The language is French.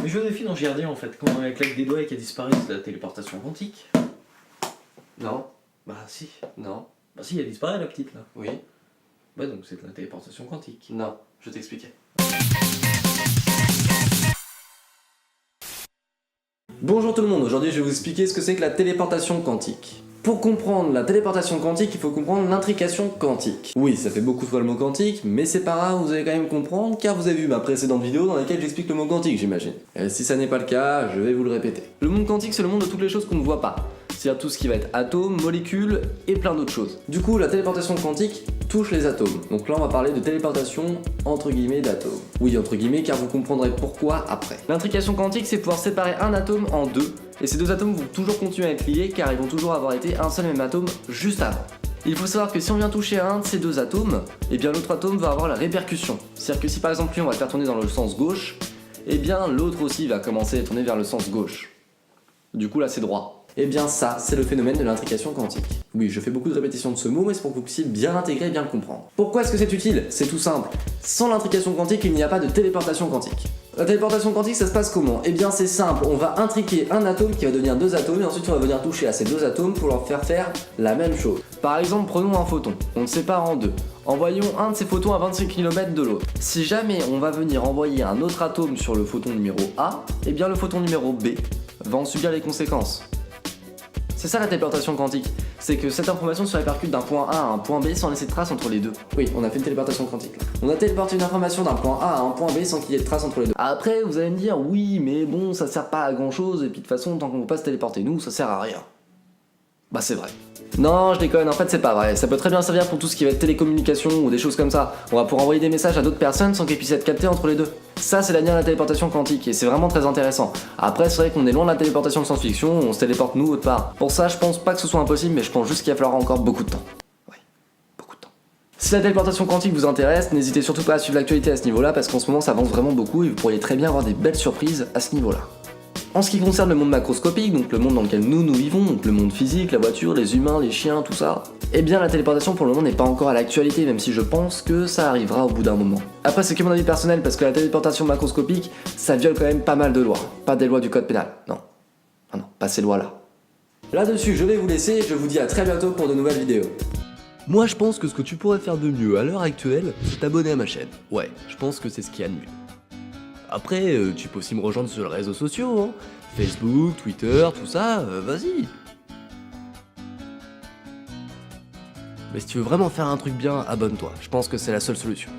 Mais Joséphine en GRD en fait, quand elle claque des doigts et qu'elle disparaît, c'est la téléportation quantique. Non. Bah si. Non. Bah si, elle disparaît la petite là. Oui. Bah donc c'est de la téléportation quantique. Non. Je vais t'expliquer. Bonjour tout le monde, aujourd'hui je vais vous expliquer ce que c'est que la téléportation quantique. Pour comprendre la téléportation quantique, il faut comprendre l'intrication quantique. Oui, ça fait beaucoup de fois le mot quantique, mais c'est pas grave, vous allez quand même comprendre, car vous avez vu ma précédente vidéo dans laquelle j'explique le mot quantique, j'imagine. Et si ça n'est pas le cas, je vais vous le répéter. Le monde quantique, c'est le monde de toutes les choses qu'on ne voit pas. C'est-à-dire tout ce qui va être atomes, molécules et plein d'autres choses. Du coup, la téléportation quantique touche les atomes. Donc là, on va parler de téléportation entre guillemets d'atomes. Oui, entre guillemets, car vous comprendrez pourquoi après. L'intrication quantique, c'est pouvoir séparer un atome en deux, et ces deux atomes vont toujours continuer à être liés, car ils vont toujours avoir été un seul et même atome juste avant. Il faut savoir que si on vient toucher à un de ces deux atomes, et bien l'autre atome va avoir la répercussion. C'est-à-dire que si par exemple lui on va le faire tourner dans le sens gauche, et bien l'autre aussi va commencer à tourner vers le sens gauche. Du coup là c'est droit. Et bien ça, c'est le phénomène de l'intrication quantique. Oui, je fais beaucoup de répétitions de ce mot, mais c'est pour que vous puissiez bien l'intégrer et bien le comprendre. Pourquoi est-ce que c'est utile? C'est tout simple. Sans l'intrication quantique, il n'y a pas de téléportation quantique. La téléportation quantique, ça se passe comment? Eh bien c'est simple, on va intriquer un atome qui va devenir deux atomes, et ensuite on va venir toucher à ces deux atomes pour leur faire la même chose. Par exemple, prenons un photon, on le sépare en deux. Envoyons un de ces photons à 25 km de l'autre. Si jamais on va venir envoyer un autre atome sur le photon numéro A, eh bien le photon numéro B va en subir les conséquences. C'est ça la téléportation quantique, c'est que cette information se répercute d'un point A à un point B sans laisser de trace entre les deux. Oui, on a fait une téléportation quantique là. On a téléporté une information d'un point A à un point B sans qu'il y ait de trace entre les deux. Après, vous allez me dire, oui, mais bon, ça sert pas à grand chose, et puis de toute façon, tant qu'on veut pas se téléporter nous, ça sert à rien. Bah c'est vrai. Non, je déconne, en fait c'est pas vrai. Ça peut très bien servir pour tout ce qui va être télécommunication ou des choses comme ça. On va pouvoir envoyer des messages à d'autres personnes sans qu'ils puissent être captés entre les deux. Ça c'est l'avenir de la téléportation quantique et c'est vraiment très intéressant. Après c'est vrai qu'on est loin de la téléportation de science-fiction, on se téléporte nous autre part. Pour ça je pense pas que ce soit impossible, mais je pense juste qu'il va falloir encore beaucoup de temps. Oui, beaucoup de temps. Si la téléportation quantique vous intéresse, n'hésitez surtout pas à suivre l'actualité à ce niveau-là parce qu'en ce moment ça avance vraiment beaucoup et vous pourriez très bien avoir des belles surprises à ce niveau-là. En ce qui concerne le monde macroscopique, donc le monde dans lequel nous vivons, donc le monde physique, la voiture, les humains, les chiens, tout ça, eh bien la téléportation pour le moment n'est pas encore à l'actualité, même si je pense que ça arrivera au bout d'un moment. Après c'est que mon avis personnel, parce que la téléportation macroscopique, ça viole quand même pas mal de lois. Pas des lois du code pénal, non. Ah non, pas ces lois-là. Là-dessus, je vais vous laisser et je vous dis à très bientôt pour de nouvelles vidéos. Moi je pense que ce que tu pourrais faire de mieux à l'heure actuelle, c'est t'abonner à ma chaîne. Ouais, je pense que c'est ce qu'il y a de mieux. Après, tu peux aussi me rejoindre sur les réseaux sociaux, hein. Facebook, Twitter, tout ça, vas-y. Mais si tu veux vraiment faire un truc bien, abonne-toi, je pense que c'est la seule solution.